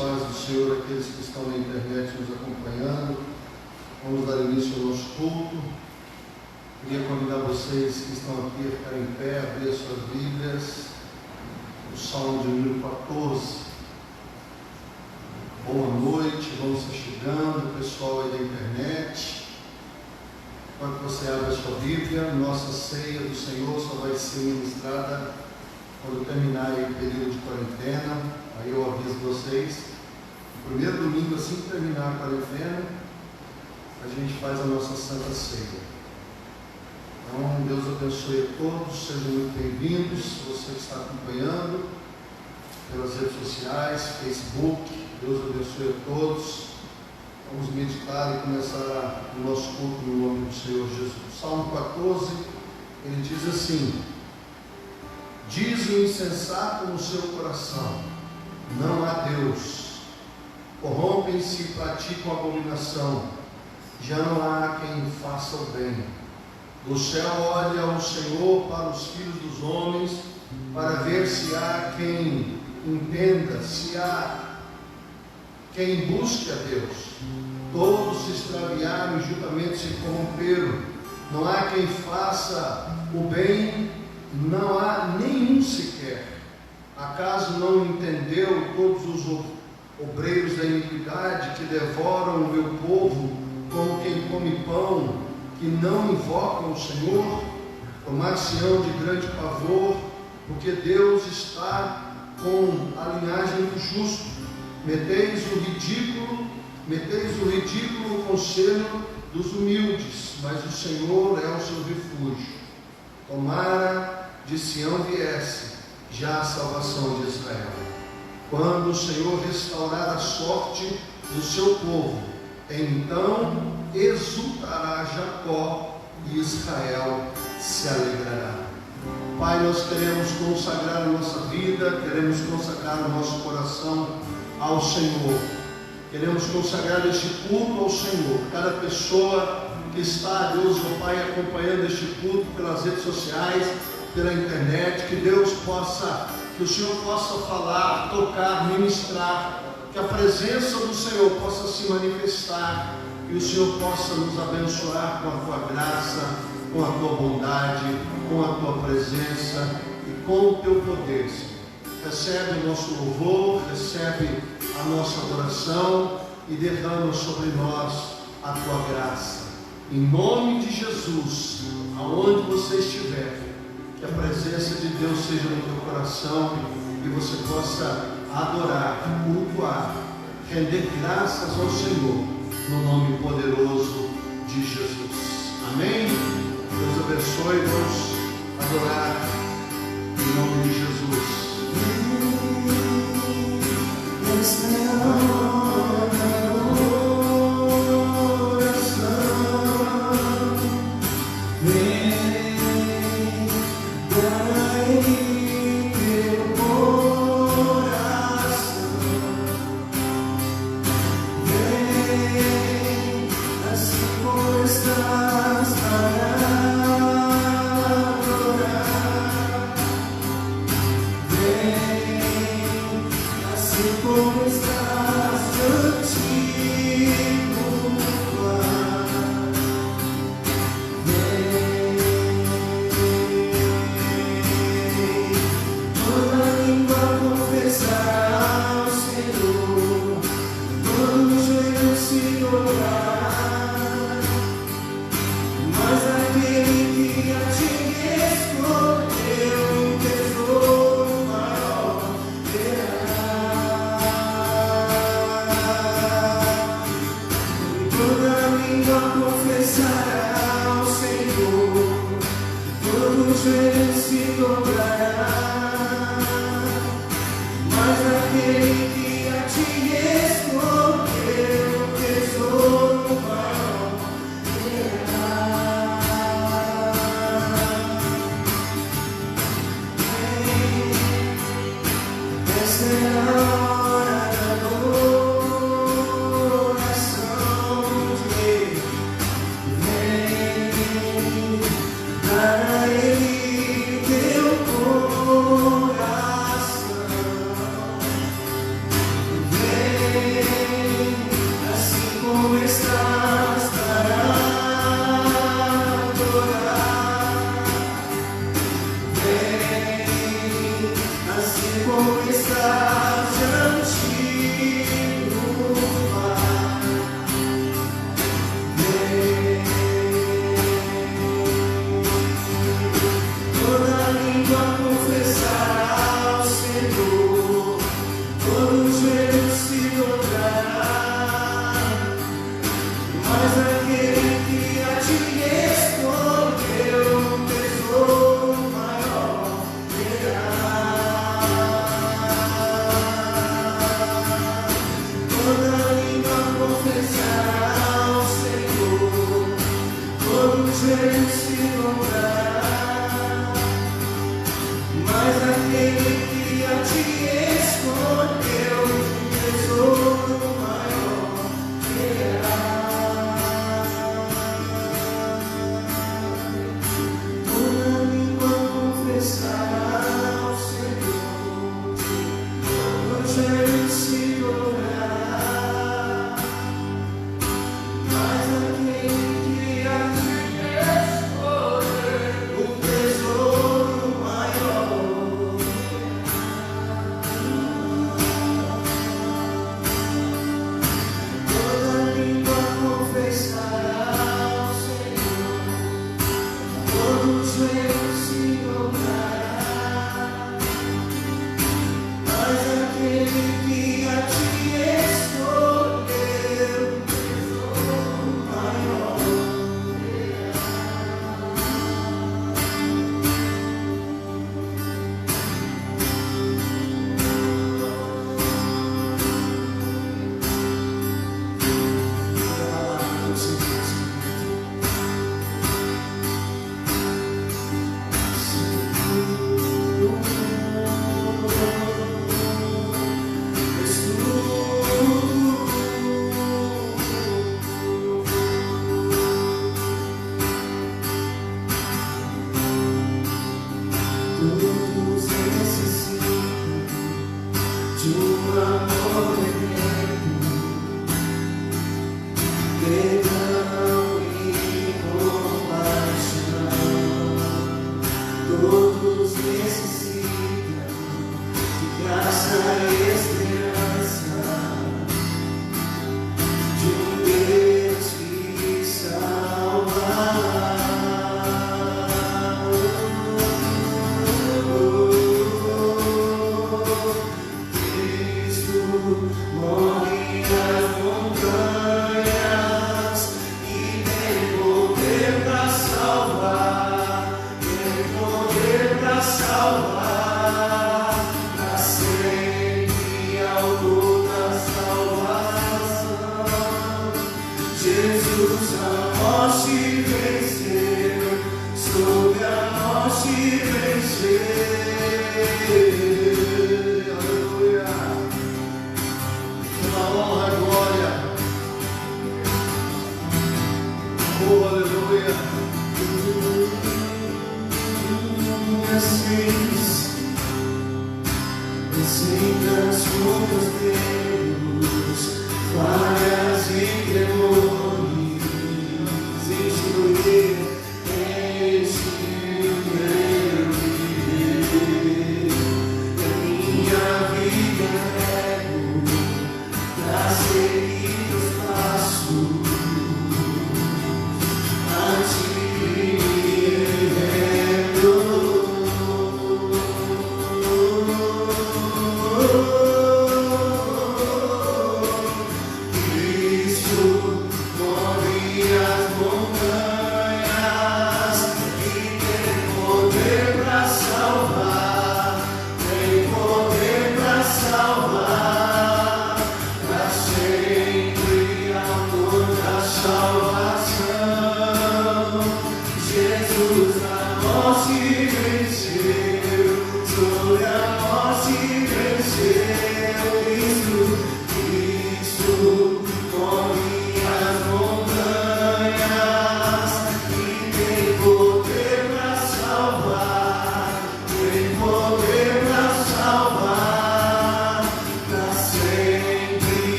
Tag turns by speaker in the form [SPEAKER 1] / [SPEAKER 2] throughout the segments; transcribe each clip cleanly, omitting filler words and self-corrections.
[SPEAKER 1] paz do Senhor, aqueles que estão na internet nos acompanhando. Vamos dar início ao nosso culto. Queria convidar vocês que estão aqui a ficarem em pé, abrir as suas Bíblias, o Salmo de número 14. Boa noite, vamos estar chegando, pessoal aí da internet. Enquanto você abre a sua Bíblia, nossa ceia do Senhor só vai ser ministrada quando terminar aí o período de quarentena. Aí eu aviso vocês, no primeiro domingo, assim que terminar a quarentena, a gente faz a nossa Santa Ceia. Então, Deus abençoe a todos, sejam muito bem-vindos, você que está acompanhando pelas redes sociais, Facebook, Deus abençoe a todos. Vamos meditar e começar o nosso culto no nome do Senhor Jesus. Salmo 14, ele diz assim: diz o insensato no seu coração, não há Deus. Corrompem-se e praticam abominação, já não há quem faça o bem. Do céu olha o Senhor para os filhos dos homens, para ver se há quem entenda, se há quem busque a Deus. Todos se extraviaram e juntamente se corromperam. Não há quem faça o bem, não há nenhum sequer. Acaso não entendeu todos os obreiros da iniquidade que devoram o meu povo como quem come pão, que não invocam o Senhor? Tomar-se-ão de grande pavor, porque Deus está com a linhagem do justo. Meteis o ridículo no conselho dos humildes, mas o Senhor é o seu refúgio. Tomara de Sião viesse já a salvação de Israel. Quando o Senhor restaurar a sorte do seu povo, então exultará Jacó e Israel se alegrará. Pai, nós queremos consagrar a nossa vida, queremos consagrar o nosso coração ao Senhor. Queremos consagrar este culto ao Senhor. Cada pessoa que está, Deus, ó Pai, acompanhando este culto pelas redes sociais, pela internet, que o Senhor possa falar, tocar, ministrar, que a presença do Senhor possa se manifestar, que o Senhor possa nos abençoar com a tua graça, com a tua bondade, com a tua presença e com o teu poder, Senhor. Recebe o nosso louvor, recebe a nossa adoração e derrama sobre nós a tua graça. Em nome de Jesus, aonde você estiver, que a presença de Deus seja no teu coração e você possa adorar, cultuar, render graças ao Senhor, no nome poderoso de Jesus. Amém? Deus abençoe, vamos adorar em nome de Jesus.
[SPEAKER 2] Vem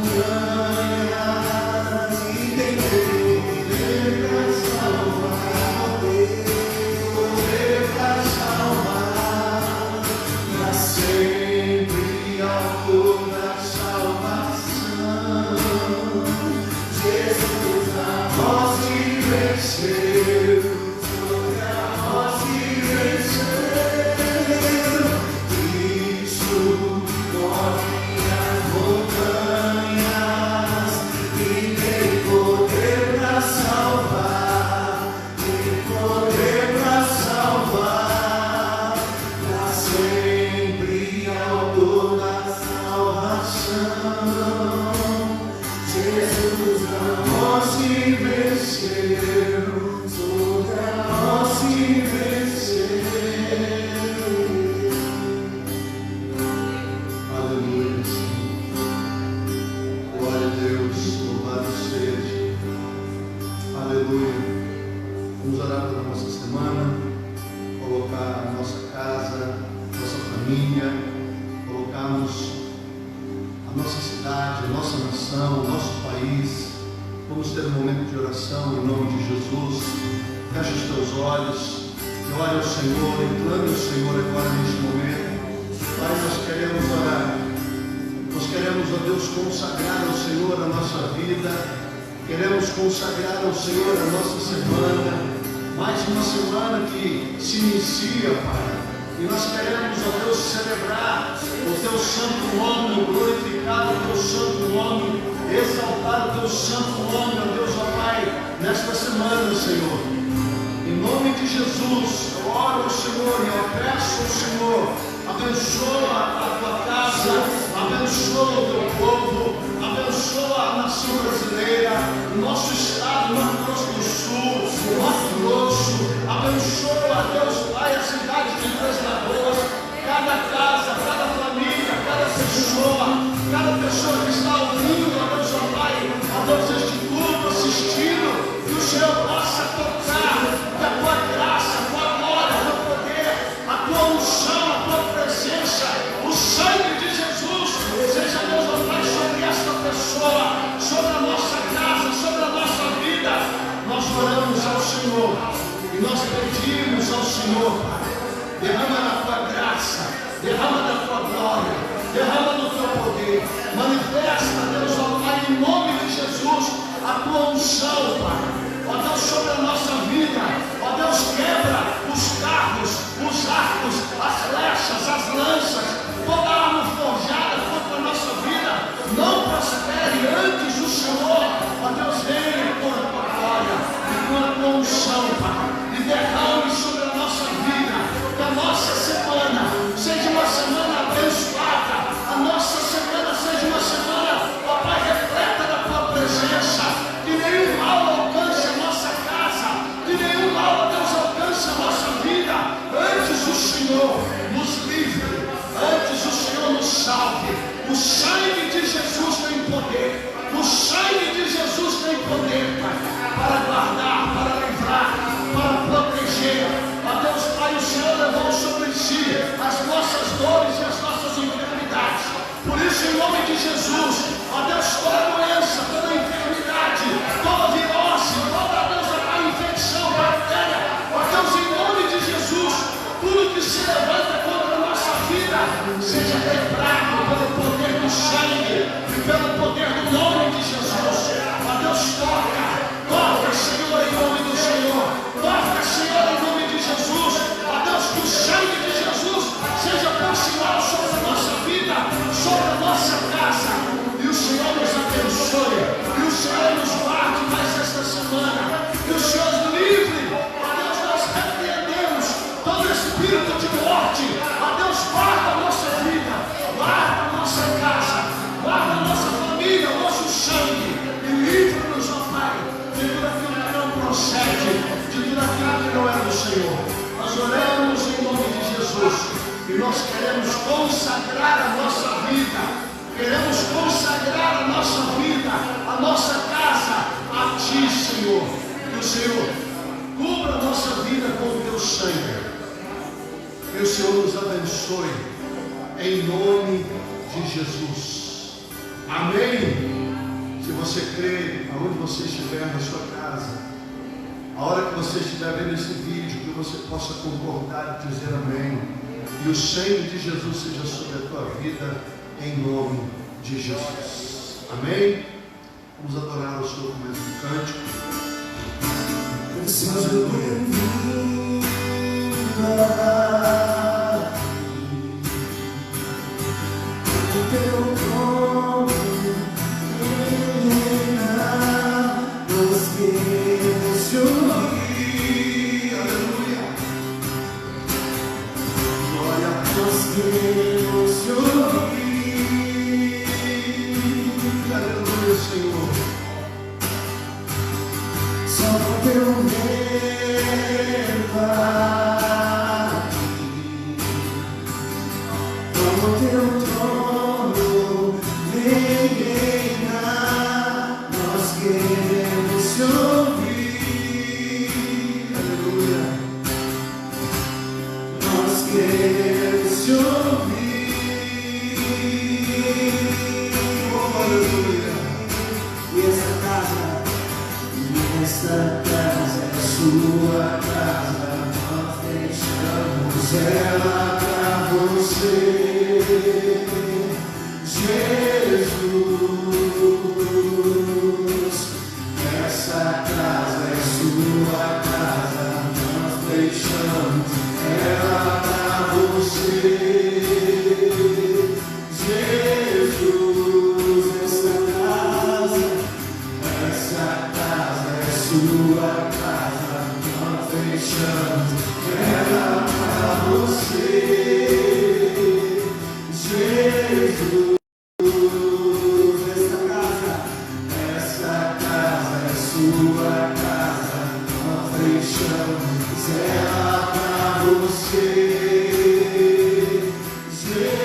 [SPEAKER 2] Montanhas e tem poder pra salvar.
[SPEAKER 1] orar pela nossa semana, colocar a nossa casa, nossa família, colocarmos a nossa cidade, a nossa nação, o nosso país. Vamos ter um momento de oração em nome de Jesus. Feche os teus olhos e ore ao Senhor, e clame ao Senhor agora neste momento. Pai, nós queremos orar. Nós queremos, ó Deus, consagrar ao Senhor a nossa vida. Queremos consagrar ao Senhor a nossa semana. Mais uma semana que se inicia, Pai. E nós queremos, ó Deus, celebrar o Teu santo nome, glorificar o Teu santo nome, exaltar o Teu santo nome, ó Deus, ó Pai, nesta semana, Senhor. Em nome de Jesus, eu oro ao Senhor e eu peço ao Senhor, abençoa a Tua casa, abençoa o Teu povo, abençoa a nação brasileira, o nosso estado, Mato Grosso do Sul, Mato Grosso, abençoa, Deus Pai, a cidade de Três Lagoas, cada casa, cada família, cada pessoa que está ouvindo, ó Deus, ó Pai, a Deus, este culto, assistindo, que o Senhor possa tocar, que a Tua graça, a Tua glória, o Teu poder, a Tua unção, a Tua presença, o sangue de Jesus, seja, Deus, ó Pai, sobre esta pessoa, sobre a nossa casa, sobre a nossa vida. Nós oramos ao Senhor e nós pedimos ao Senhor, Pai, derrama da Tua graça, derrama da Tua glória, derrama do Teu poder, manifesta, Deus, ó Pai, em nome de Jesus, a Tua unção, Pai, ó Deus, sobre a nossa vida, ó Deus, quebra os carros, os arcos, as flechas, as lanças, toda arma forjada contra a nossa vida, não prospere antes o Senhor, ó Deus, venha com a Tua glória e com a Tua unção, Pai, e derrame sobre a nossa vida, que a nossa semana seja uma semana abençoada, a nossa semana seja uma semana, ó Pai, repleta da Tua presença, que nenhum mal alcance a nossa casa, que nenhum mal, ó Deus, alcance a nossa vida, antes o Senhor nos livre, antes o Senhor nos salve. O sangue de Jesus tem poder, o sangue de Jesus tem poder, Pai, para guardar, para livrar, para proteger. Ó Deus, Pai, o Senhor levou sobre si as nossas dores e as nossas enfermidades. Por isso, em nome de Jesus, ó Deus, toda doença, toda enfermidade, toda virose, toda, Deus, a infecção, bactéria, ó Deus, em nome de Jesus, tudo que se levanta contra a nossa vida, seja quebrado pelo poder do sangue e pelo poder do nome de Jesus. Ó Deus, toca, Senhor, em nome do Senhor, toca, Senhor, em nome de Jesus. Ó Deus, que o sangue de Jesus seja por sinal sobre a nossa vida, sobre a nossa casa, e o Senhor nos abençoe, e o Senhor nos guarde mais esta semana, e o Senhor nos livre. Ó Deus, nós repreendemos todo espírito de morte. Ó Deus, guarda a nossa vida, guarda a nossa casa, guarda a nossa família, o nosso sangue, e livra-nos, ó Pai, de tudo aquilo que não procede, de tudo aquilo que não é do Senhor. Nós oramos em nome de Jesus, e nós queremos consagrar a nossa vida, queremos consagrar a nossa vida, a nossa casa a Ti, Senhor. Que o Senhor cubra a nossa vida com o Teu sangue. Que o Senhor nos abençoe, em nome de Jesus. Amém. Se você crê, aonde você estiver na sua casa, a hora que você estiver vendo esse vídeo, que você possa concordar e dizer amém. E o sangue de Jesus seja sobre a tua vida, em nome de Jesus. Amém? Vamos adorar o Senhor com mais um cântico.
[SPEAKER 2] Só teu reino. sua casa, nós deixamos ela pra você, Jesus. Essa casa é sua casa, nós deixamos ela pra você, Jesus. Essa casa é sua casa, nós deixamos ela pra você, Jesus. Essa casa é sua casa, nós deixamos ela pra você, Jesus.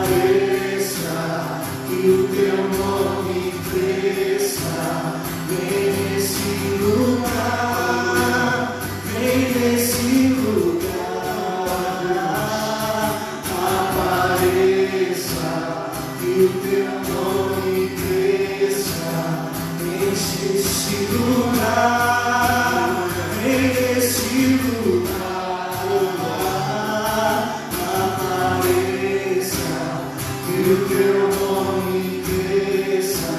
[SPEAKER 2] Apareça e o teu nome cresça, vem nesse lugar, vem nesse lugar. Apareça e o teu nome cresça, enche esse lugar, vem nesse lugar. Apareça e o teu nome cresça,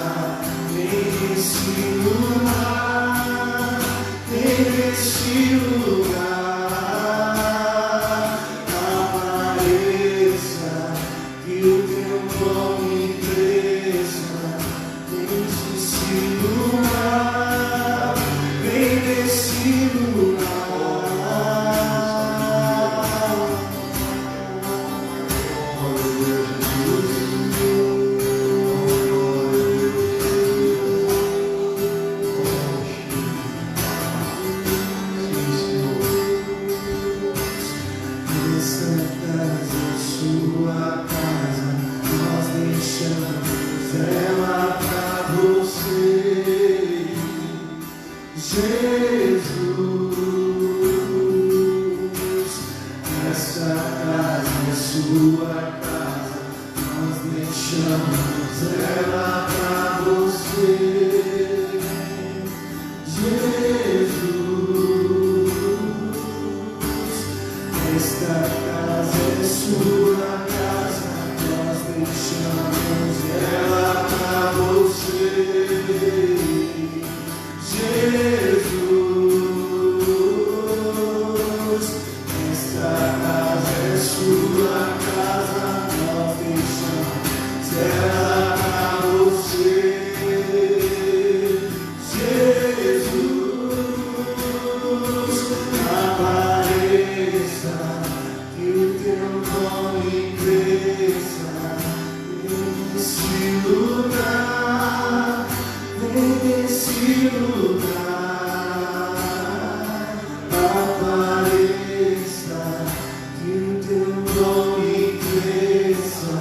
[SPEAKER 2] vem nesse lugar, vem nesse lugar. Apareça e o teu nome cresça, vem nesse lugar, vem nesse lugar. Essa casa é sua casa, nós deixamos ela pra você, Jesus. Essa casa é sua casa, nós deixamos ela pra você, Jesus. Esta casa é sua casa, nós deixamos ela pra você, Jesus. Esta casa é sua casa, nós deixamos ela pra você, Jesus. Apareça e o teu nome cresça, vem nesse lugar, vem nesse lugar. Apareça e o teu nome cresça,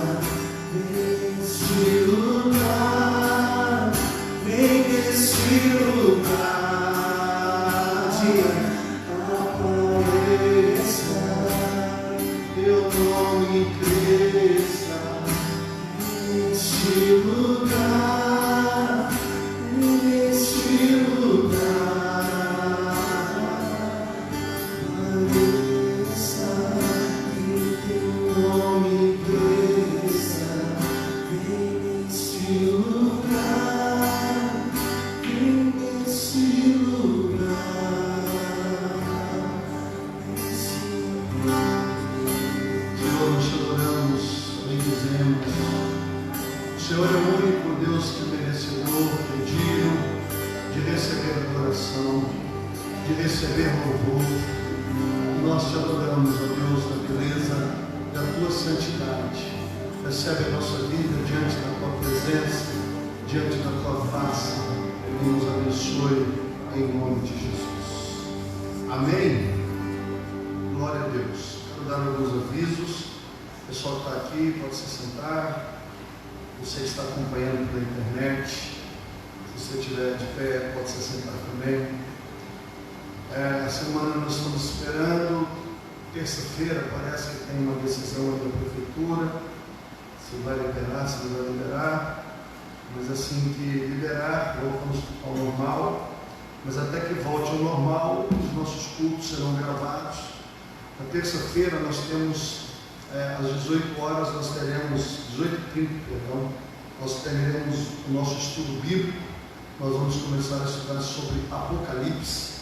[SPEAKER 2] vem nesse lugar, vem nesse lugar. Apareça, teu nome cresça, nesse lugar, nesse lugar. Apareça e o teu nome cresça, vem nesse lugar, vem nesse lugar.
[SPEAKER 1] Senhor, nós te adoramos, bendizemos. O Senhor é o único Deus que é merecedor, que é digno de receber adoração, de receber louvor. Nós te adoramos, ó Deus, na beleza da tua santidade. Recebe a nossa vida diante da tua presença, diante da tua face, e nos abençoe em nome de Jesus. Amém? Glória a Deus. Quero dar alguns avisos. O pessoal que está aqui pode se sentar. Você está acompanhando pela internet. Se você estiver de pé, pode se sentar também. A semana nós estamos esperando. Terça-feira parece que tem uma decisão da prefeitura. Se vai liberar, se não vai liberar. mas assim que liberar, voltamos ao normal, mas até que volte ao normal, os nossos cultos serão gravados. Na terça-feira nós temos, às 18 horas, nós teremos, 18h30, perdão, nós teremos o nosso estudo bíblico. Nós vamos começar a estudar sobre Apocalipse,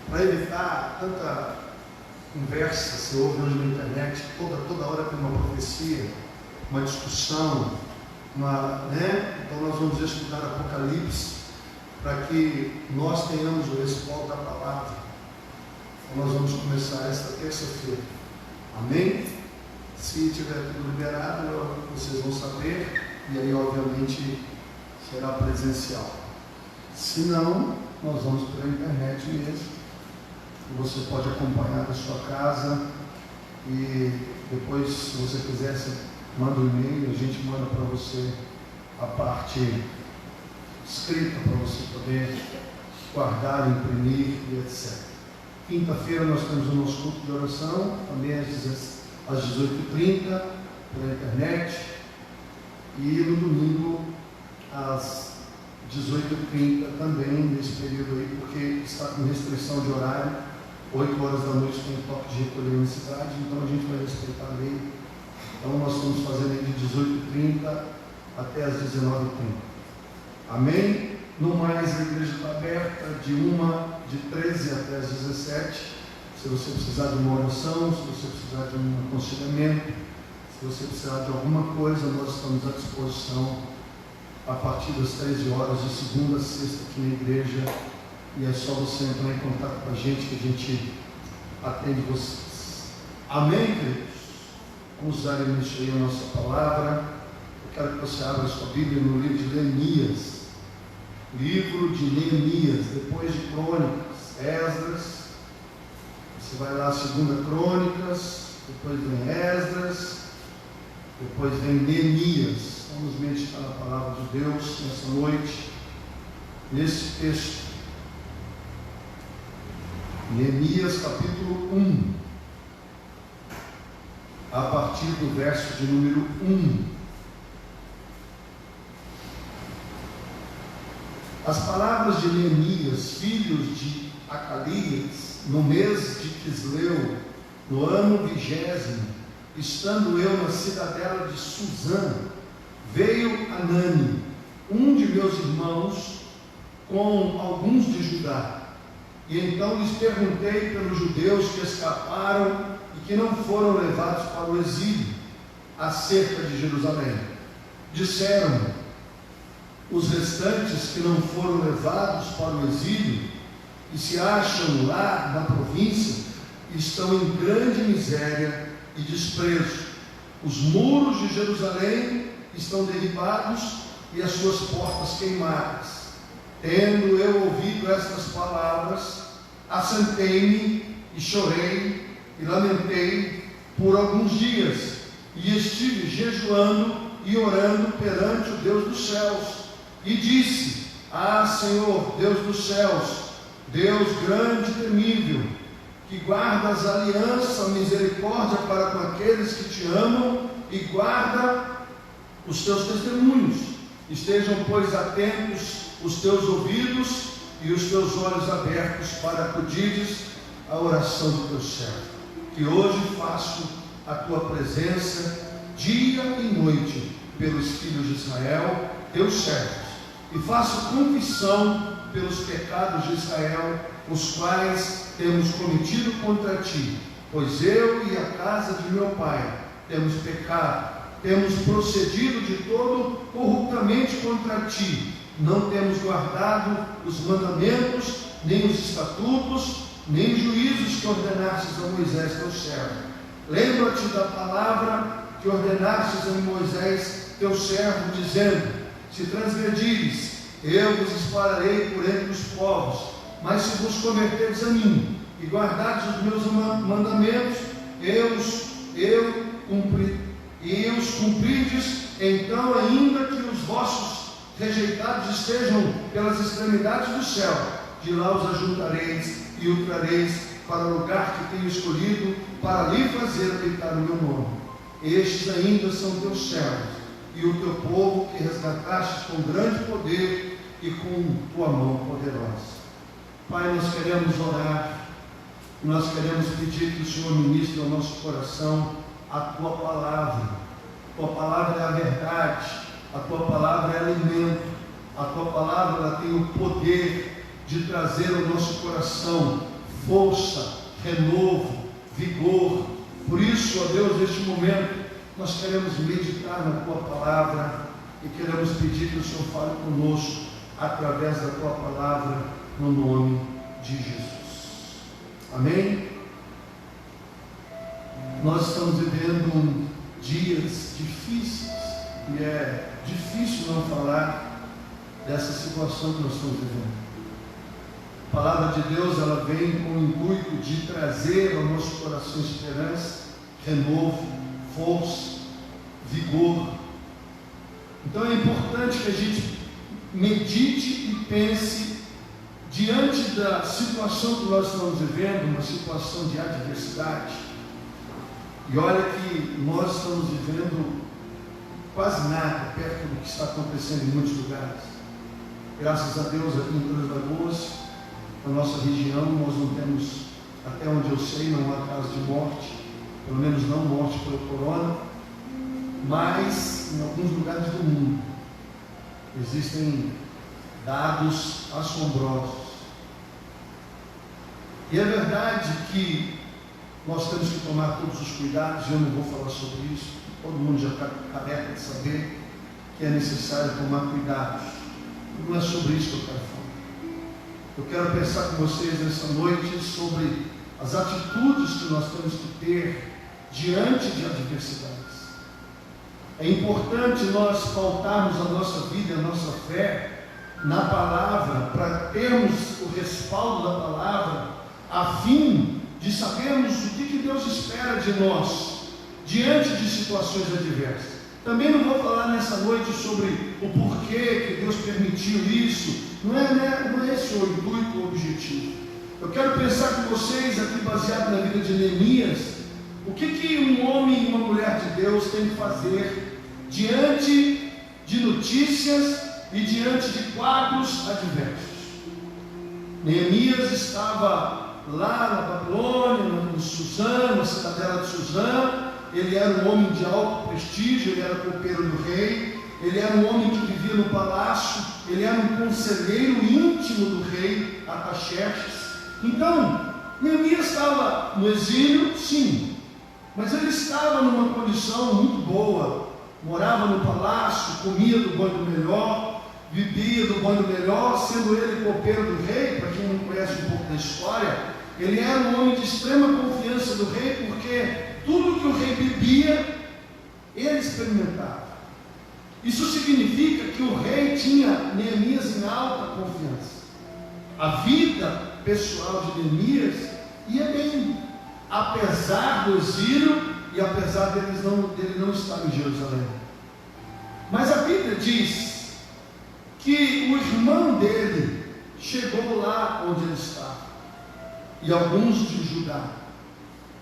[SPEAKER 1] para evitar tanta conversa, se ouve hoje na internet, toda hora tem uma profecia, uma discussão, então nós vamos estudar Apocalipse, para que nós tenhamos o respaldo da palavra. Então nós vamos começar esta terça-feira, amém? Se tiver tudo liberado, vocês vão saber, e aí obviamente será presencial. Se não, nós vamos pela internet mesmo. Você pode acompanhar da sua casa e depois, se você quiser, você manda um e-mail, a gente manda para você a parte escrita para você poder guardar, imprimir e etc. Quinta-feira nós temos o nosso culto de oração, também às 18h30 pela internet, e no domingo às 18h30 também, nesse período aí, porque está com restrição de horário. 8 horas da noite tem toque de recolher na cidade, então a gente vai respeitar a lei. Então nós estamos fazendo aí de 18h30 até as 19h30. Amém? No mais, a igreja está aberta de 13 até as 17h. Se você precisar de uma oração, se você precisar de um aconselhamento, se você precisar de alguma coisa, nós estamos à disposição a partir das 13 horas, de segunda a sexta aqui na igreja, e é só você entrar em contato com a gente que a gente atende vocês. Amém, queridos? Vamos usar início aí a nossa palavra. Eu quero que você abra a sua Bíblia no livro de Neemias. Livro de Neemias, depois de Crônicas, Esdras. Você vai lá, 2 Crônicas, depois vem Esdras, depois vem Neemias. Vamos meditar na palavra de Deus nessa noite, nesse texto. Neemias capítulo 1, a partir do verso de número 1. As palavras de Neemias, filhos de Acalias, no mês de Quisleu, no ano 20º, estando eu na cidadela de Suzã, veio Anani, um de meus irmãos, com alguns de Judá. E então lhes perguntei pelos judeus que escaparam e que não foram levados para o exílio, acerca de Jerusalém. Disseram-me: os restantes que não foram levados para o exílio e se acham lá na província, estão em grande miséria e desprezo. Os muros de Jerusalém estão derribados e as suas portas queimadas. Tendo eu ouvido estas palavras, assentei-me e chorei e lamentei por alguns dias, e estive jejuando e orando perante o Deus dos céus, e disse: ah, Senhor, Deus dos céus, Deus grande e temível, que guardas a aliança, a misericórdia para com aqueles que te amam e guarda os teus testemunhos. Estejam, pois, atentos os teus ouvidos e os teus olhos abertos para acudirdes à oração do teu servo, que hoje faço a tua presença dia e noite pelos filhos de Israel, teus servos, e faço confissão pelos pecados de Israel, os quais temos cometido contra ti, pois eu e a casa de meu pai temos pecado, temos procedido de todo corruptamente contra ti, não temos guardado os mandamentos, nem os estatutos, nem juízos que ordenastes a Moisés teu servo. Lembra-te da palavra que ordenastes a Moisés teu servo, dizendo: se transgredires, eu vos espalharei por entre os povos, mas se vos converterdes a mim e guardardes os meus mandamentos, e os cumprides, então, ainda que os vossos rejeitados estejam pelas extremidades do céu, de lá os ajuntareis e o trareis para o lugar que tenho escolhido, para lhe fazer habitar o meu nome. Estes ainda são teus servos, e o teu povo que resgataste com grande poder e com tua mão poderosa. Pai, nós queremos orar, nós queremos pedir que o Senhor ministre ao nosso coração a tua palavra. A tua palavra é a verdade, a tua palavra é alimento, a tua palavra ela tem o poder de trazer ao nosso coração força, renovo, vigor. Por isso, ó Deus, neste momento, nós queremos meditar na tua palavra e queremos pedir que o Senhor fale conosco através da tua palavra, no nome de Jesus. Amém? Nós estamos vivendo dias difíceis e é difícil não falar dessa situação que nós estamos vivendo. A palavra de Deus, ela vem com o intuito de trazer ao nosso coração esperança, renovo, força, vigor. Então é importante que a gente medite e pense diante da situação que nós estamos vivendo, uma situação de adversidade. E olha que nós estamos vivendo quase nada perto do que está acontecendo em muitos lugares. Graças a Deus, aqui em Três Lagoas, na nossa região, nós não temos, até onde eu sei, não há caso de morte, pelo menos não morte pelo corona, mas em alguns lugares do mundo existem dados assombrosos. E é verdade que nós temos que tomar todos os cuidados, eu não vou falar sobre isso, todo mundo já está careca de saber que é necessário tomar cuidados. Não é sobre isso que eu quero falar. Eu quero pensar com vocês nessa noite sobre as atitudes que nós temos que ter diante de adversidades. É importante nós pautarmos a nossa vida, a nossa fé na palavra, para termos o respaldo da palavra, a fim de sabermos o que Deus espera de nós diante de situações adversas. Também não vou falar nessa noite sobre o porquê que Deus permitiu isso. Não é esse o intuito, o objetivo. Eu quero pensar com vocês aqui, baseado na vida de Neemias, o que um homem e uma mulher de Deus tem que fazer diante de notícias e diante de quadros adversos. Neemias estava lá na Babilônia, em Suzã, na cidadela de Suzã. Ele era um homem de alto prestígio, ele era copeiro do rei, ele era um homem que vivia no palácio, ele era um conselheiro íntimo do rei Artaxerxes. Então, Neemias estava no exílio, sim, mas ele estava numa condição muito boa, morava no palácio, comia do bom e do melhor, vivia do bom e do melhor, sendo ele copeiro do rei. Para quem não conhece um pouco da história, ele era um homem de extrema confiança do rei, porque tudo que o rei bebia, ele experimentava. Isso significa que o rei tinha Neemias em alta confiança. A vida pessoal de Neemias ia bem, apesar do exílio e apesar dele não estar em Jerusalém. Mas a Bíblia diz que o irmão dele chegou lá onde ele estava, e alguns de Judá.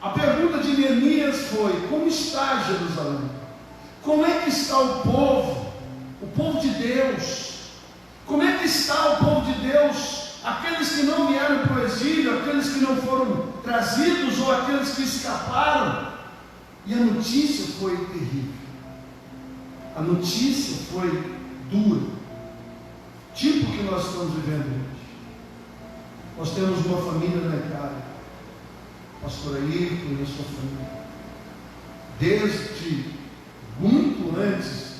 [SPEAKER 1] A pergunta de Neemias foi: como está Jerusalém? Como é que está o povo de Deus? Como é que está o povo de Deus? Aqueles que não vieram para o exílio, aqueles que não foram trazidos ou aqueles que escaparam. E a notícia foi terrível. A notícia foi dura. Tipo o que nós estamos vivendo hoje. Nós temos uma família na Itália. Pastor Ayrton e a sua família. Desde muito antes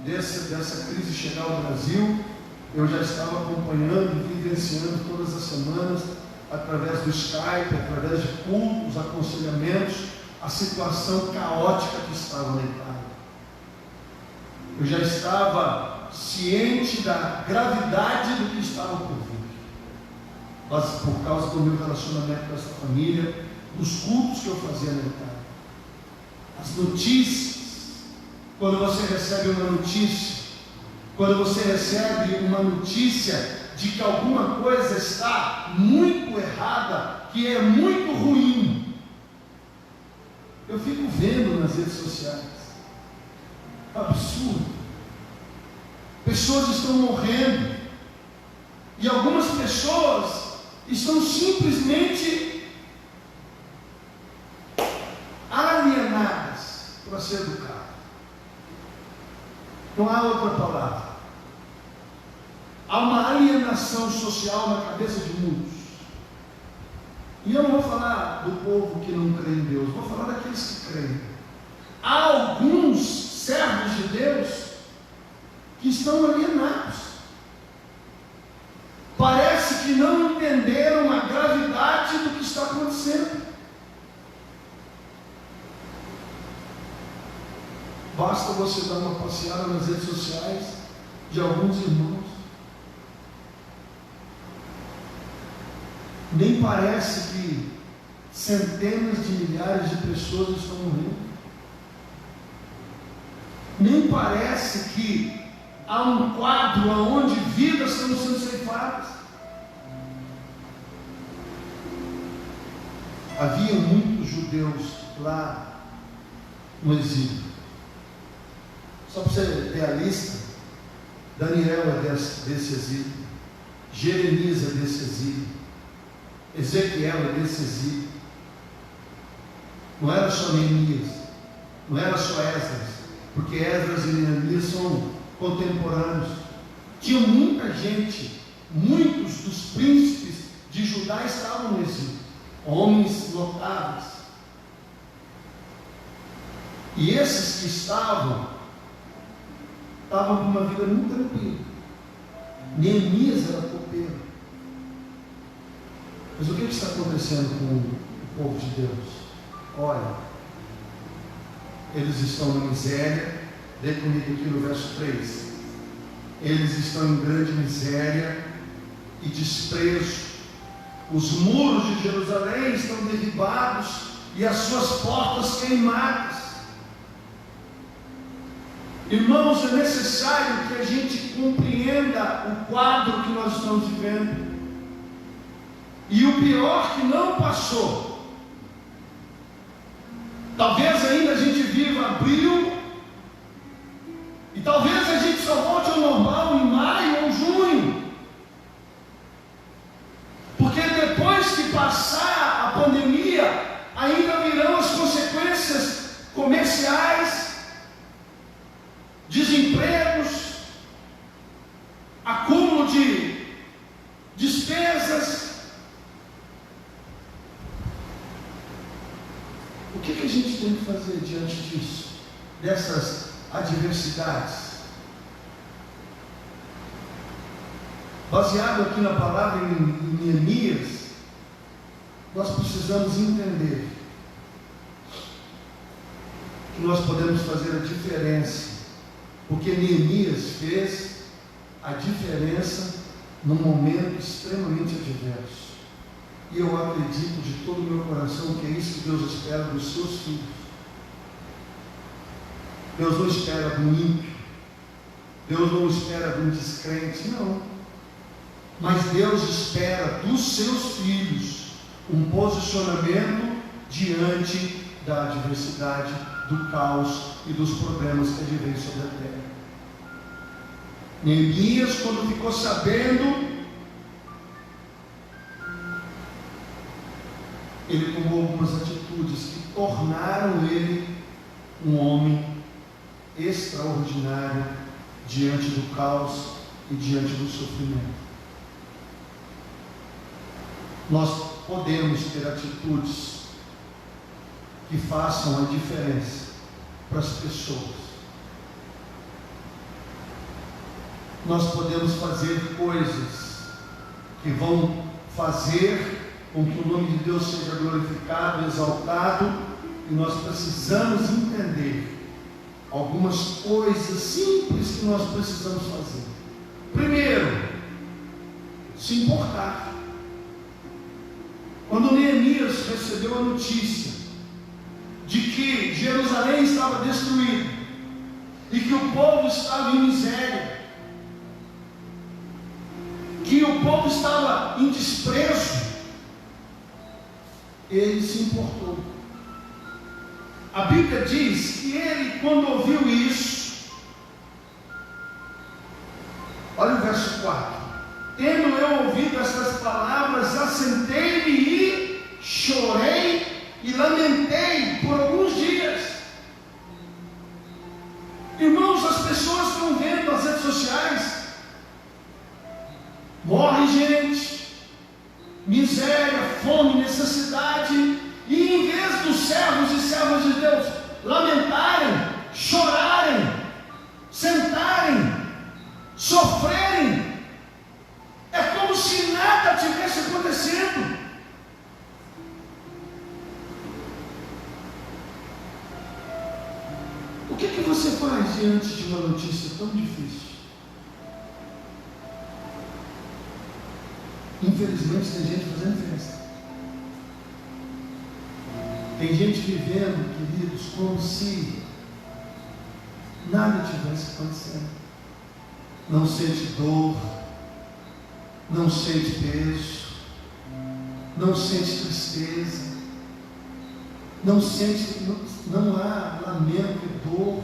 [SPEAKER 1] dessa crise chegar ao Brasil, eu já estava acompanhando, vivenciando todas as semanas, através do Skype, através de cultos, aconselhamentos, a situação caótica que estava na Itália. Eu já estava ciente da gravidade do que estava por vir, mas por causa do meu relacionamento com essa família, dos cultos que eu fazia na Itália. As notícias, quando você recebe uma notícia, quando você recebe uma notícia de que alguma coisa está muito errada, que é muito ruim, eu fico vendo nas redes sociais. absurdo. Pessoas estão morrendo. E algumas pessoas estão simplesmente alienadas para ser educadas. Não há outra palavra. Há uma alienação social na cabeça de muitos. E eu não vou falar do povo que não crê em Deus, vou falar daqueles que creem. Há alguns servos de Deus que estão alienados. Parece que não entenderam a gravidade do que está acontecendo. Basta você dar uma passeada nas redes sociais de alguns irmãos. Nem parece que centenas de milhares de pessoas estão morrendo. Nem parece que há um quadro onde vidas estão sendo ceifadas. Havia muitos judeus lá no exílio. Só para você ver a lista, Daniel é desse exílio, Jeremias é desse exílio, Ezequiel é desse exílio. Não era só Neemias, não era só Esdras, porque Esdras e Neemias são contemporâneos. Tinha muita gente, muitos dos príncipes de Judá estavam no exílio, homens notáveis. E esses que estavam com uma vida muito tranquila. Neemias era copeiro. Mas o que está acontecendo com o povo de Deus? Olha, eles estão na miséria. Lê comigo aqui no verso 3. Eles estão em grande miséria e desprezo. Os muros de Jerusalém estão derribados e as suas portas queimadas. Irmãos, é necessário que a gente compreenda o quadro que nós estamos vivendo. E o pior que não passou. Talvez ainda a gente viva abril, e talvez a gente só volte ao normal em maio ou junho. Porque depois que passar a pandemia, ainda virão as consequências comerciais, desempregos, acúmulo de despesas. O que a gente tem que fazer diante disso, dessas adversidades? Baseado aqui na palavra em Neemias, nós precisamos entender que nós podemos fazer a diferença. Porque Neemias fez a diferença num momento extremamente adverso. E eu acredito de todo o meu coração que é isso que Deus espera dos seus filhos. Deus não espera do ímpio, Deus não espera do descrente, não. Mas Deus espera dos seus filhos um posicionamento diante da adversidade, do caos e dos problemas que advêm sobre a terra. Neemias, quando ficou sabendo, ele tomou algumas atitudes que tornaram ele um homem extraordinário diante do caos e diante do sofrimento. Nós podemos ter atitudes que façam a diferença para as pessoas. Nós podemos fazer coisas que vão fazer com que o nome de Deus seja glorificado, exaltado, e nós precisamos entender algumas coisas simples que nós precisamos fazer. Primeiro, se importar. Quando Neemias recebeu a notícia de que Jerusalém estava destruída e que o povo estava em miséria, que o povo estava em desprezo, ele se importou. A Bíblia diz que ele, quando ouviu isso, Olha o verso 4. Tendo eu ouvido estas palavras, assentei-me e chorei e lamentei por alguns dias. Irmãos, as pessoas estão vendo nas redes sociais, morre gente, miséria, fome, necessidade, e em vez dos servos e servas de Deus lamentarem, chorarem, sentarem, sofrerem, é como se nada tivesse acontecendo. O que você faz diante de uma notícia tão difícil? Infelizmente tem gente fazendo festa. Tem gente vivendo, queridos, como se nada tivesse acontecendo. Não sente dor, não sente peso, não sente tristeza, não há lamento e dor.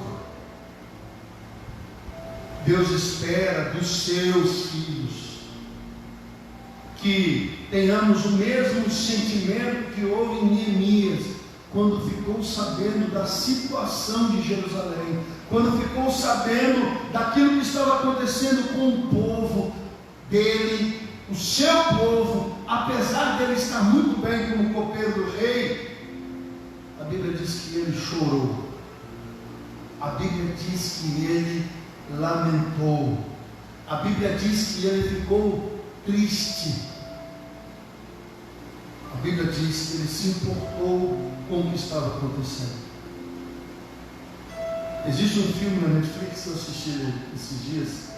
[SPEAKER 1] Deus espera dos seus filhos que tenhamos o mesmo sentimento que houve em Neemias, quando ficou sabendo da situação de Jerusalém, quando ficou sabendo daquilo que estava acontecendo com o povo dele, o seu povo, apesar dele estar muito bem como copeiro do rei. A Bíblia diz que ele chorou, a Bíblia diz que ele lamentou, a Bíblia diz que ele ficou triste, a Bíblia diz que ele se importou com o que estava acontecendo. Existe um filme na Netflix que eu assisti esses dias,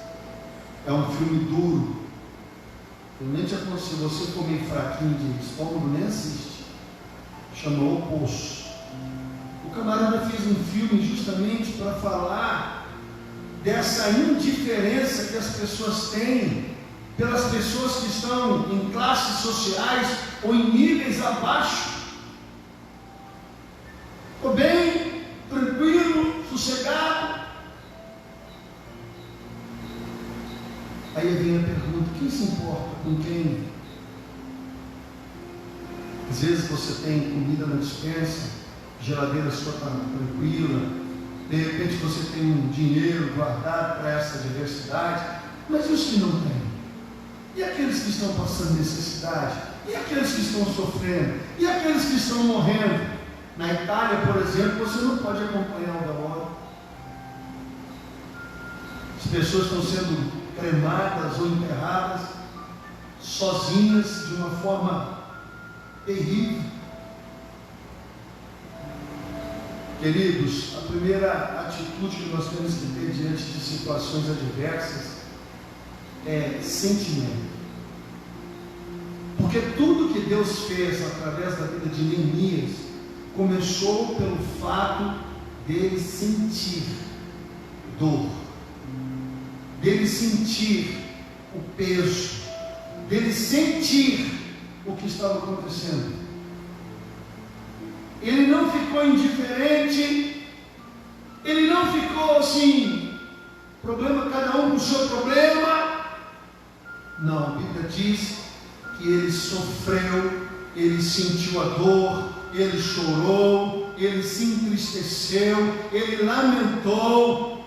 [SPEAKER 1] é um filme duro, eu nem te aconselho, se você for meio fraquinho de estômago, nem assiste, chama O Poço. O camarada fez um filme justamente para falar dessa indiferença que as pessoas têm pelas pessoas que estão em classes sociais ou em níveis abaixo. Estou bem, tranquilo, sossegado. Aí vem a pergunta: quem se importa com quem? Às vezes você tem comida na despensa, geladeira sua está tranquila, de repente você tem um dinheiro guardado para essa diversidade, mas e os que não têm? E aqueles que estão passando necessidade? E aqueles que estão sofrendo? E aqueles que estão morrendo? Na Itália, por exemplo, você não pode acompanhar o velório. As pessoas estão sendo cremadas ou enterradas sozinhas de uma forma terrível. Queridos, a primeira atitude que nós temos que ter diante de situações adversas é sentimento. Porque tudo que Deus fez através da vida de Neemias começou pelo fato dele sentir dor, dele sentir o peso, dele sentir o que estava acontecendo. Ele não ficou indiferente, ele não ficou assim, problema, cada um com o seu problema. Não, a Bíblia diz que ele sofreu, ele sentiu a dor, ele chorou, ele se entristeceu, ele lamentou,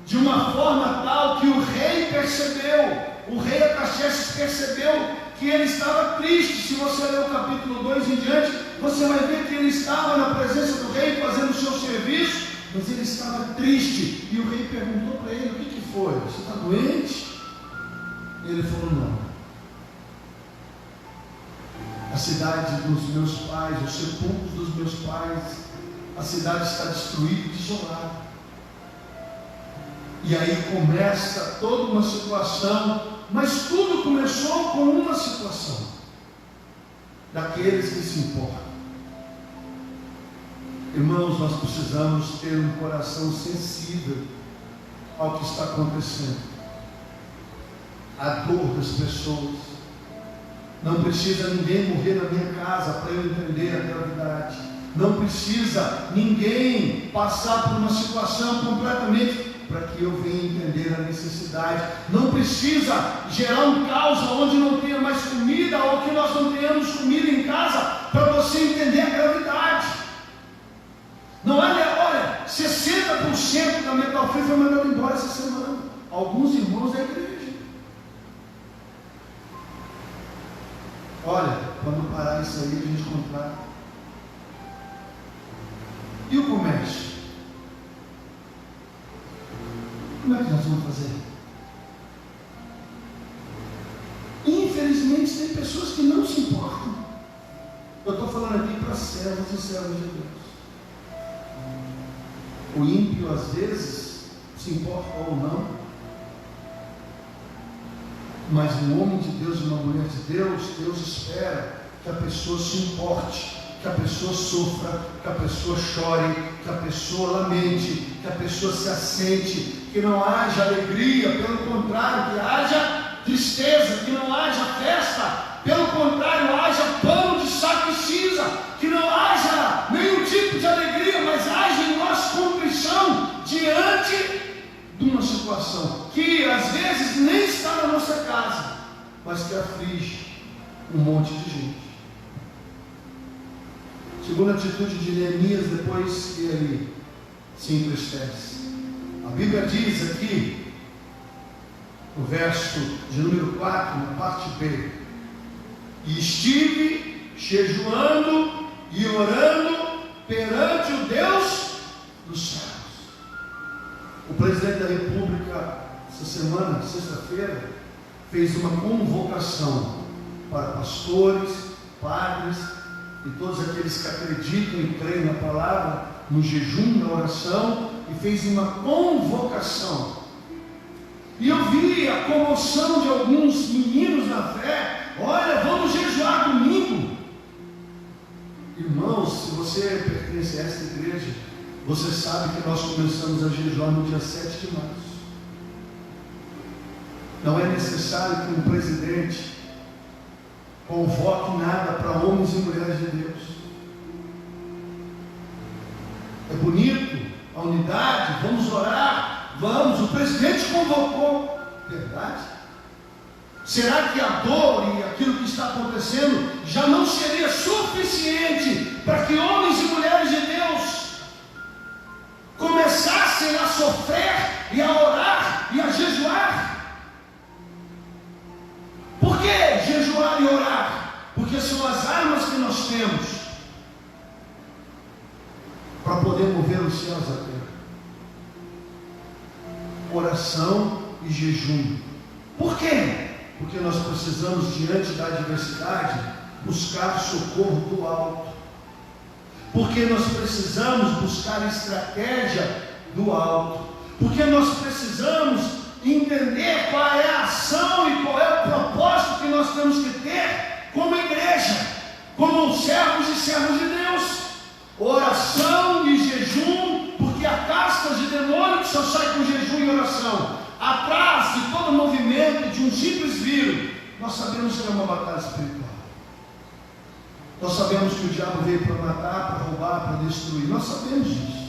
[SPEAKER 1] de uma forma tal que o rei percebeu, o rei Artaxerxes percebeu que ele estava triste. Se você ler o capítulo 2 em diante, você vai ver que ele estava na presença do rei fazendo o seu serviço, mas ele estava triste, e o rei perguntou para ele: o que foi? Você está doente? Ele falou: não, a cidade dos meus pais, os sepulcros dos meus pais, a cidade está destruída e desolada. E aí começa toda uma situação, mas tudo começou com uma situação, daqueles que se importam. Irmãos, nós precisamos ter um coração sensível ao que está acontecendo, à dor das pessoas. Não precisa ninguém morrer na minha casa para eu entender a gravidade. Não precisa ninguém passar por uma situação completamente para que eu venha entender a necessidade. Não precisa gerar um caos onde não tenha mais comida ou que nós não tenhamos comida em casa para você entender a gravidade. Não é, olha, 60% da Metal Free foi mandado embora essa semana. Alguns irmãos da igreja. Olha, quando parar isso aí, a gente contrata. E o comércio? Como é que nós vamos fazer? Infelizmente, tem pessoas que não se importam. Eu estou falando aqui para servos e servas de Deus. O ímpio, às vezes, se importa ou não, mas um homem de Deus e uma mulher de Deus, Deus espera que a pessoa se importe, que a pessoa sofra, que a pessoa chore, que a pessoa lamente, que a pessoa se assente, que não haja alegria, pelo contrário, que haja tristeza, que não haja festa, pelo contrário, haja pano de saco e cinza, que não haja nenhum tipo de alegria, mas haja em nós contrição diante de uma situação que às vezes nem está na nossa casa, mas que aflige um monte de gente. Segunda atitude de Neemias, depois que ele se entristece. A Bíblia diz aqui, no verso de número 4, na parte B: e estive jejuando e orando perante o Deus dos céus. O presidente da República, essa semana, sexta-feira, fez uma convocação para pastores, padres e todos aqueles que acreditam e creem na palavra, no jejum, na oração, e fez uma convocação. E eu vi a comoção de alguns meninos na fé: olha, vamos jejuar domingo. Irmãos, se você pertence a esta igreja, você sabe que nós começamos a jejuar no dia 7 de março. Não é necessário que um presidente convoque nada para homens e mulheres de Deus. É bonito, a unidade, vamos orar, vamos, o presidente convocou, verdade? Será que a dor e aquilo que está acontecendo já não seria suficiente para que homens e mulheres de Deus começassem a sofrer e a orar e a jejuar? Por que jejuar e orar? Porque são as armas que nós temos para poder mover os céus à terra. Oração e jejum. Por quê? Porque nós precisamos, diante da adversidade, buscar socorro do alto. Porque nós precisamos buscar estratégia do alto. Porque nós precisamos entender qual é a ação e qual é o propósito que nós temos que ter como igreja, como servos e servas de Deus. Oração e jejum, porque a casca de demônio que só sai com jejum e oração. Atrás de todo movimento de um simples vírus, nós sabemos que é uma batalha espiritual. Nós sabemos que o diabo veio para matar, para roubar, para destruir. Nós sabemos disso.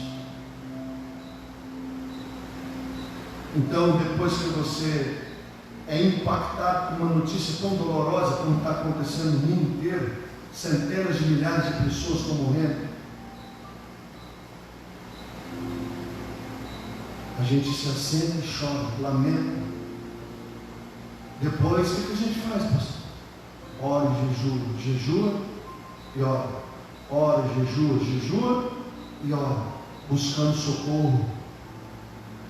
[SPEAKER 1] Então, depois que você é impactado com uma notícia tão dolorosa como está acontecendo no mundo inteiro, centenas de milhares de pessoas estão morrendo, a gente se assenta e chora, lamenta. Depois, o que a gente faz, pastor? Ora e jejua, jejua e ora. Ora, jejua, jejua e ora, buscando socorro.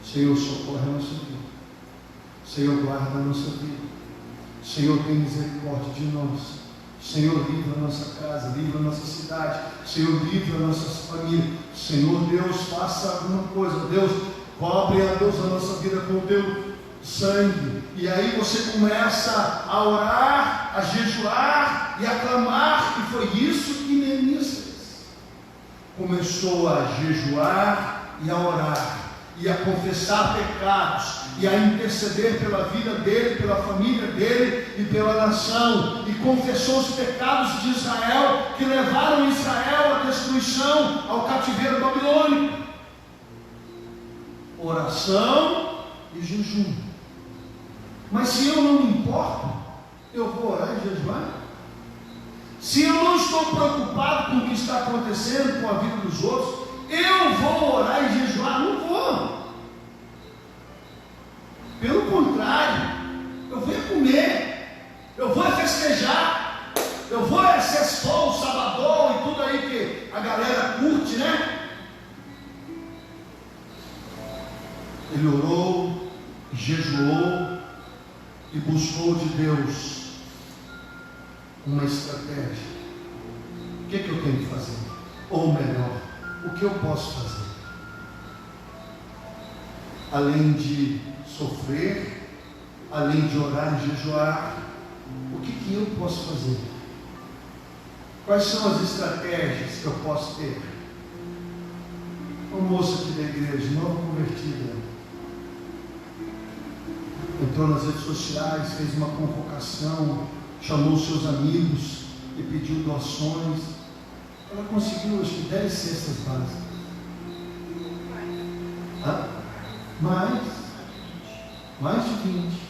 [SPEAKER 1] Senhor, socorre a nossa vida. Senhor, guarda a nossa vida. Senhor, tem misericórdia de nós. Senhor, livra a nossa casa, livra a nossa cidade. Senhor, livra a nossa família. Senhor, Deus, faça alguma coisa. Deus, cobre a Deus a nossa vida com o teu sangue. E aí você começa a orar, a jejuar e a clamar. E foi isso que Neemias fez. Começou a jejuar e a orar, e a confessar pecados, e a interceder pela vida dele, pela família dele e pela nação, e confessou os pecados de Israel, que levaram Israel à destruição, ao cativeiro babilônico. oração e jejum. Mas se eu não me importo, eu vou orar e jejuar? Se eu não estou preocupado com o que está acontecendo com a vida dos outros, eu vou orar e jejuar? Não vou. Pelo contrário, eu vou comer, eu vou festejar, eu vou sextou, sabadão e tudo aí que a galera curte, né? Ele orou, jejuou e buscou de Deus uma estratégia. O que eu tenho que fazer? Ou melhor, o que eu posso fazer? Além de sofrer, além de orar e jejuar, o que eu posso fazer? Quais são as estratégias que eu posso ter? Uma moça aqui da igreja, nova convertida, entrou nas redes sociais, fez uma convocação, chamou seus amigos e pediu doações. Ela conseguiu, acho que 10 cestas básicas. Mais de 20.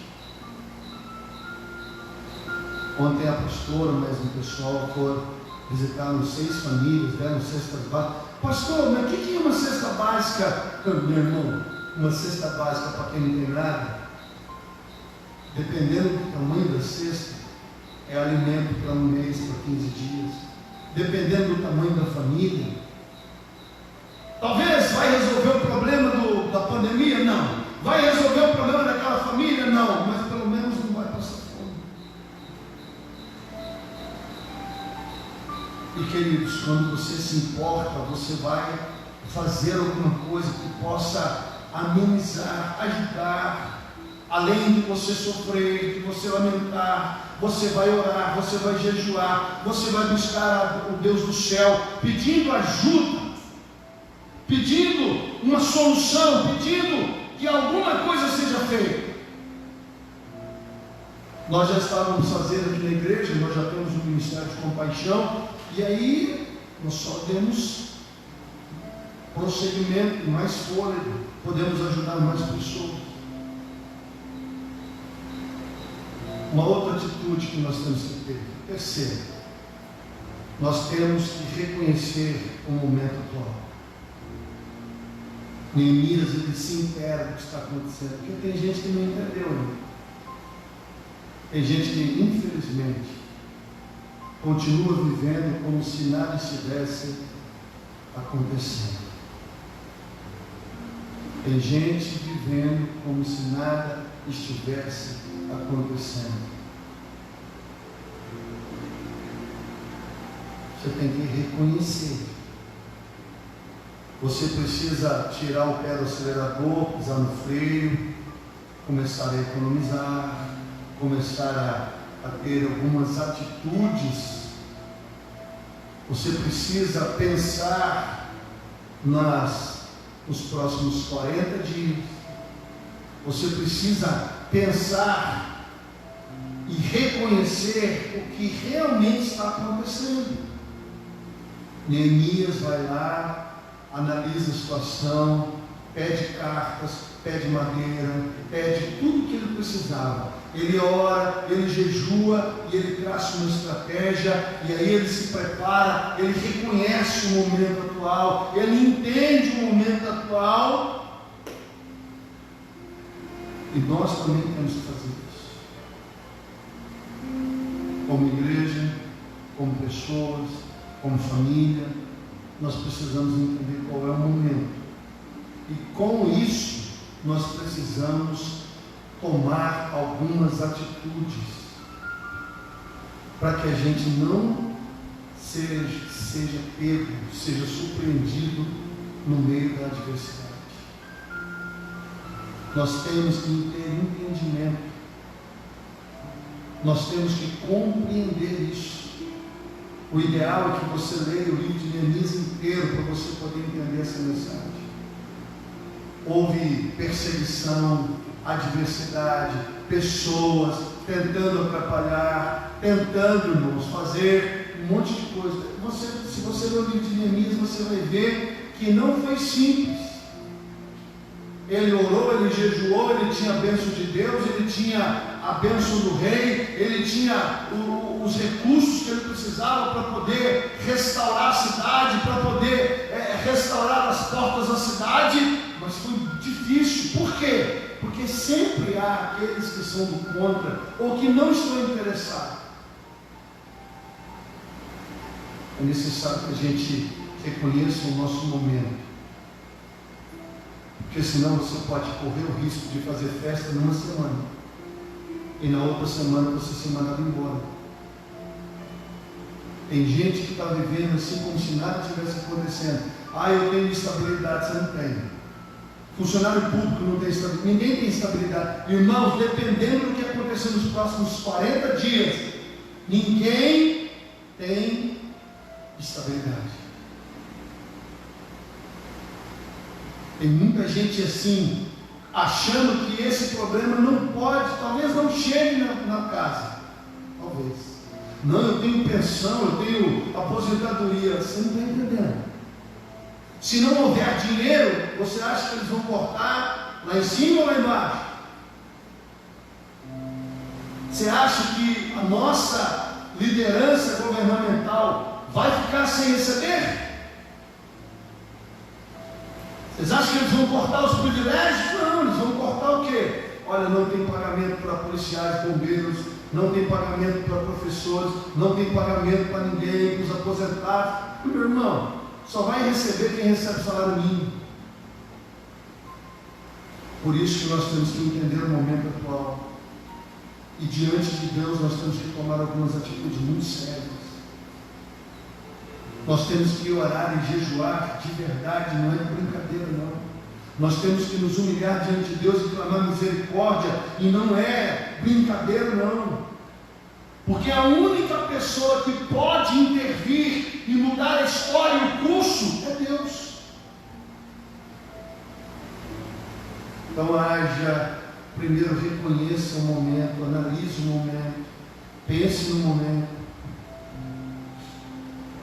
[SPEAKER 1] Ontem a pastora, mais um pessoal, foram visitar 6 famílias, deram cestas básicas. Pastor, mas o que é uma cesta básica? Meu irmão, uma cesta básica para quem não tem nada, dependendo do tamanho da cesta, é alimento para um mês, para 15 dias. Dependendo do tamanho da família, talvez vai resolver o problema da pandemia? Não. Vai resolver o problema daquela família? Não. Mas pelo menos não vai passar fome. E queridos, quando você se importa, você vai fazer alguma coisa que possa amenizar, ajudar. Além de você sofrer, de você lamentar, você vai orar, você vai jejuar, você vai buscar o Deus do céu, pedindo ajuda, pedindo uma solução, pedindo que alguma coisa seja feita. Nós já estávamos fazendo aqui na igreja, nós já temos um ministério de compaixão, e aí nós só demos prosseguimento, mais fôlego, podemos ajudar mais pessoas. Uma outra atitude que nós temos que ter. Terceiro, nós temos que reconhecer o momento atual. Neemias, ele se inteira do que está acontecendo, porque tem gente que não entendeu ainda. Tem gente que, infelizmente, continua vivendo como se nada estivesse acontecendo. Tem gente vivendo como se nada estivesse acontecendo. Você tem que reconhecer. Você precisa tirar o pé do acelerador, pisar no freio, começar a economizar, começar a ter algumas atitudes. Você precisa pensar nos próximos 40 dias. Você precisa pensar e reconhecer o que realmente está acontecendo. Neemias vai lá, analisa a situação, pede cartas, pede madeira, pede tudo que ele precisava. Ele ora, ele jejua e ele traça uma estratégia, e aí ele se prepara, ele reconhece o momento atual, ele entende o momento atual, e nós também temos que fazer isso. Como igreja, como pessoas, como família, nós precisamos entender qual é o momento. E com isso, nós precisamos tomar algumas atitudes para que a gente não seja pego, seja surpreendido no meio da adversidade. Nós temos que ter entendimento, nós temos que compreender isso. O ideal é que você leia o livro de Neemias inteiro para você poder entender essa mensagem. Houve perseguição, adversidade, pessoas tentando atrapalhar, tentando, irmãos, fazer um monte de coisa. Se você ler o livro de Neemias, você vai ver que não foi simples. Ele orou, ele jejuou, ele tinha a bênção de Deus, ele tinha a bênção do rei, ele tinha os recursos que ele precisava para poder restaurar a cidade, para poder restaurar as portas da cidade, mas foi difícil. Por quê? Porque sempre há aqueles que são do contra, ou que não estão interessados. É necessário que a gente reconheça o nosso momento, porque senão você pode correr o risco de fazer festa numa semana, e na outra semana você ser mandado embora. Tem gente que está vivendo assim como se nada estivesse acontecendo. Eu tenho estabilidade. Você não tem. Funcionário público não tem estabilidade. Ninguém tem estabilidade. Irmãos, dependendo do que acontecer nos próximos 40 dias, ninguém tem estabilidade. Tem muita gente assim, achando que esse problema não pode, talvez não chegue na casa. Talvez. Não, eu tenho pensão, eu tenho aposentadoria. Você não está entendendo. Se não houver dinheiro, você acha que eles vão cortar lá em cima ou lá embaixo? Você acha que a nossa liderança governamental vai ficar sem receber? Vocês acham que eles vão cortar os privilégios? Não, eles vão cortar o quê? Olha, não tem pagamento para policiais, bombeiros, não tem pagamento para professores, não tem pagamento para ninguém, para os aposentados. Meu irmão, só vai receber quem recebe salário mínimo. Por isso que nós temos que entender o momento atual. E diante de Deus nós temos que tomar algumas atitudes muito sérias. Nós temos que orar e jejuar de verdade, não é de brincadeira não. Nós temos que nos humilhar diante de Deus e clamar misericórdia, e não é brincadeira não. Porque a única pessoa que pode intervir e mudar a história e o curso é Deus. Então haja, primeiro reconheça o momento, analise o momento, pense no momento.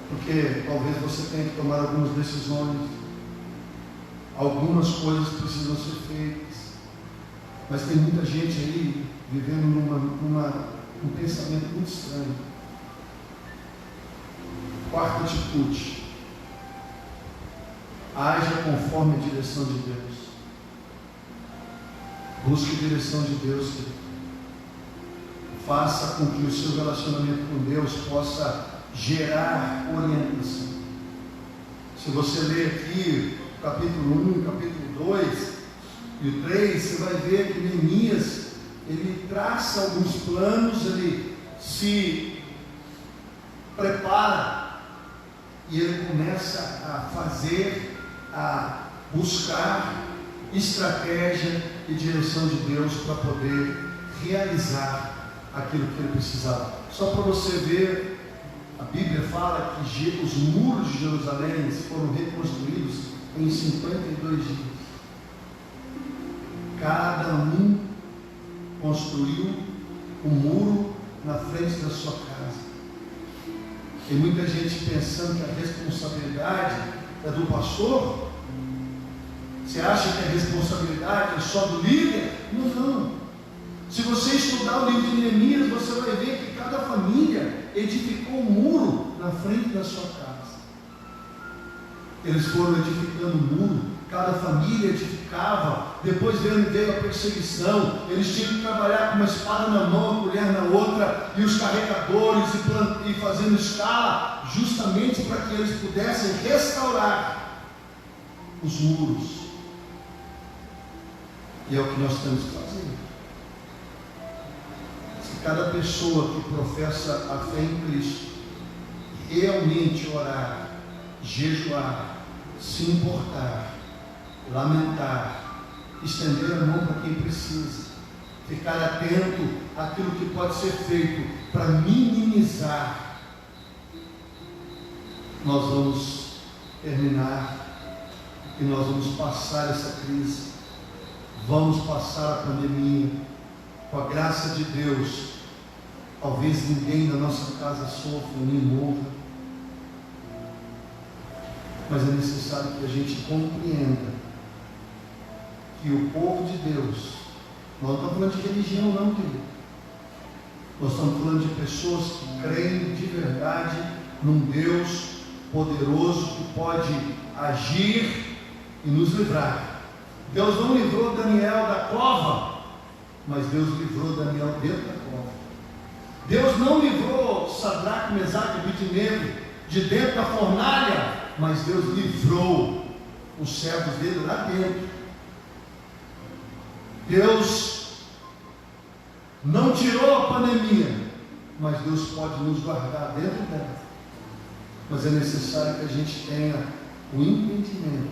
[SPEAKER 1] Porque talvez você tenha que tomar algumas decisões, algumas coisas precisam ser feitas, mas tem muita gente aí vivendo um pensamento muito estranho. Quarta atitude: haja conforme a direção de Deus. Busque a direção de Deus, faça com que o seu relacionamento com Deus possa gerar orientação. Se você ler aqui o capítulo 1, capítulo 2 e o 3, você vai ver que Neemias, ele traça alguns planos, ele se prepara e ele começa a fazer, a buscar estratégia e direção de Deus para poder realizar aquilo que ele precisava. Só para você ver, a Bíblia fala que os muros de Jerusalém foram reconstruídos em 52 dias. Cada um construiu um muro na frente da sua casa. Tem muita gente pensando que a responsabilidade é do pastor. Você acha que a responsabilidade é só do líder? Não. Se você estudar o livro de Neemias, você vai ver que cada família edificou um muro na frente da sua casa. Eles foram edificando um muro, cada família edificava, depois veio a perseguição, eles tinham que trabalhar com uma espada na mão, a colher na outra, e os carregadores, e fazendo escala, justamente para que eles pudessem restaurar os muros. E é o que nós temos que fazer. Se cada pessoa que professa a fé em Cristo realmente orar, jejuar, se importar, lamentar, estender a mão para quem precisa, ficar atento àquilo que pode ser feito para minimizar, nós vamos terminar e nós vamos passar essa crise, vamos passar a pandemia, com a graça de Deus. Talvez ninguém na nossa casa sofra nem morra, mas é necessário que a gente compreenda que o povo de Deus, nós não estamos falando de religião não, querido. Nós estamos falando de pessoas que creem de verdade num Deus poderoso que pode agir e nos livrar. Deus não livrou Daniel da cova, mas Deus livrou Daniel dentro da cova. Deus não livrou Sadraque, Mesaque e Abednego de dentro da fornalha, mas Deus livrou os servos dele lá dentro. Deus não tirou a pandemia, mas Deus pode nos guardar dentro dela. Mas é necessário que a gente tenha o entendimento,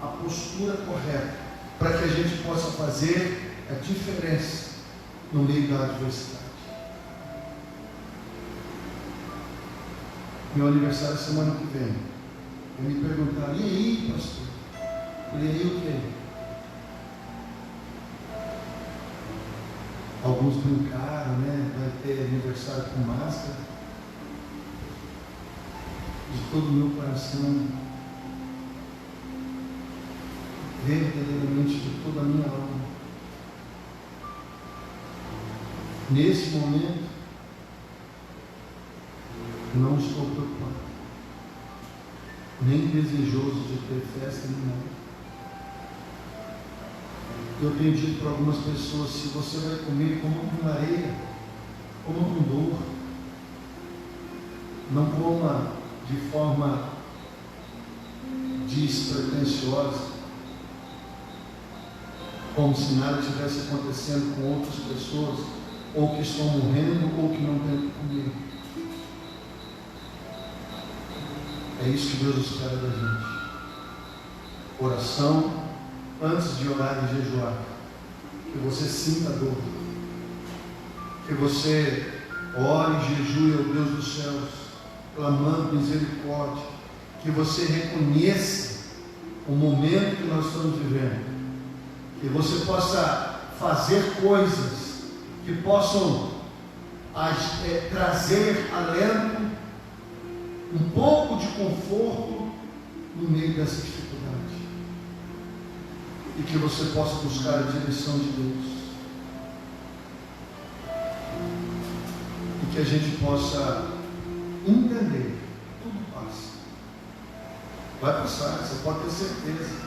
[SPEAKER 1] a postura correta, para que a gente possa fazer a diferença no meio da adversidade. Meu aniversário é semana que vem. Eu me perguntaram, e aí, pastor? E aí o quê? Alguns brincaram, né? Vai ter aniversário com máscara. De todo o meu coração, verdadeiramente de toda a minha alma. Nesse momento, não estou preocupado, nem desejoso de ter festa nem nada. Eu tenho dito para algumas pessoas, se você vai comer, coma com areia, coma com dor, não coma de forma despretensiosa, como se nada estivesse acontecendo com outras pessoas, ou que estão morrendo, ou que não têm o que comer. É isso que Deus espera da gente. Oração antes de orar e jejuar. Que você sinta a dor. Que você ore e jejue ao Deus dos céus, clamando misericórdia. Que você reconheça o momento que nós estamos vivendo. Que você possa fazer coisas que possam trazer alento, um pouco de conforto no meio dessa dificuldade. E que você possa buscar a direção de Deus. E que a gente possa entender. Tudo passa. Vai passar, você pode ter certeza.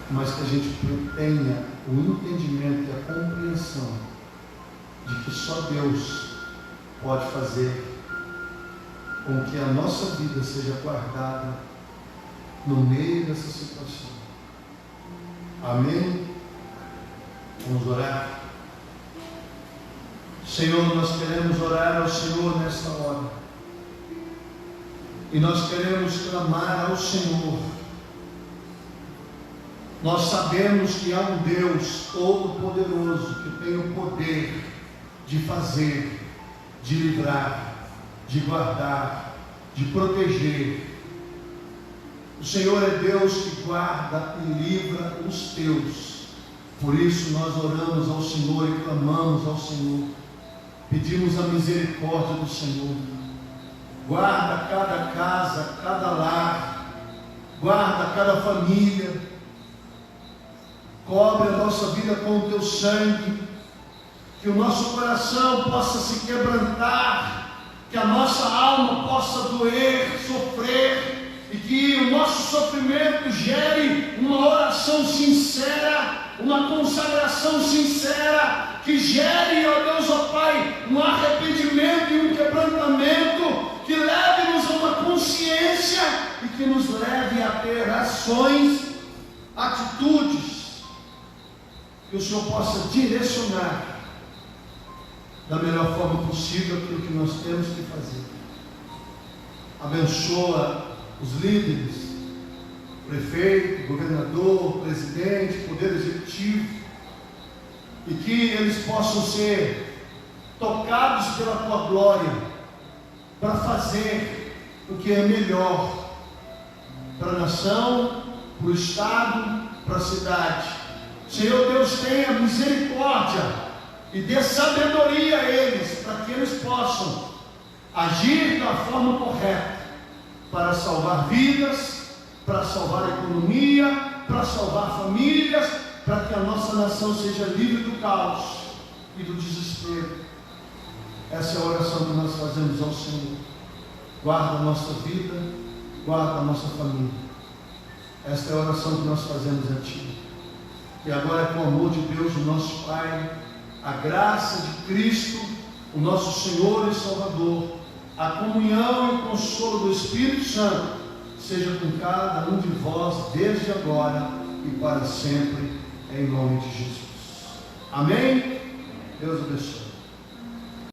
[SPEAKER 1] Mas que a gente tenha o entendimento e a compreensão de que só Deus pode fazer com que a nossa vida seja guardada no meio dessa situação. Amém? Vamos orar? Senhor, nós queremos orar ao Senhor nesta hora. E nós queremos clamar ao Senhor. Nós sabemos que há um Deus todo-poderoso que tem o poder de fazer, de livrar, de guardar, de proteger. O Senhor é Deus que guarda e livra os teus. Por isso nós oramos ao Senhor e clamamos ao Senhor. Pedimos a misericórdia do Senhor. Guarda cada casa, cada lar. Guarda cada família. Cobre a nossa vida com o teu sangue. Que o nosso coração possa se quebrantar. Que a nossa alma possa doer, sofrer, e que o nosso sofrimento gere uma oração sincera, uma consagração sincera, que gere, ó Deus, ó Pai, um arrependimento e um quebrantamento, que leve-nos a uma consciência e que nos leve a ter ações, atitudes, que o Senhor possa direcionar da melhor forma possível aquilo que nós temos que fazer. Abençoa os líderes, prefeito, governador, presidente, poder executivo, e que eles possam ser tocados pela tua glória, para fazer o que é melhor para a nação, para o estado, para a cidade. Senhor Deus, tenha misericórdia e dê sabedoria a eles, para que eles possam agir da forma correta, para salvar vidas, para salvar a economia, para salvar famílias, para que a nossa nação seja livre do caos e do desespero. Essa é a oração que nós fazemos ao Senhor. Guarda a nossa vida, guarda a nossa família. Esta é a oração que nós fazemos a Ti. E agora, com o amor de Deus, o nosso Pai, a graça de Cristo, o nosso Senhor e Salvador, a comunhão e o consolo do Espírito Santo, seja com cada um de vós, desde agora e para sempre, em nome de Jesus. Amém? Deus abençoe.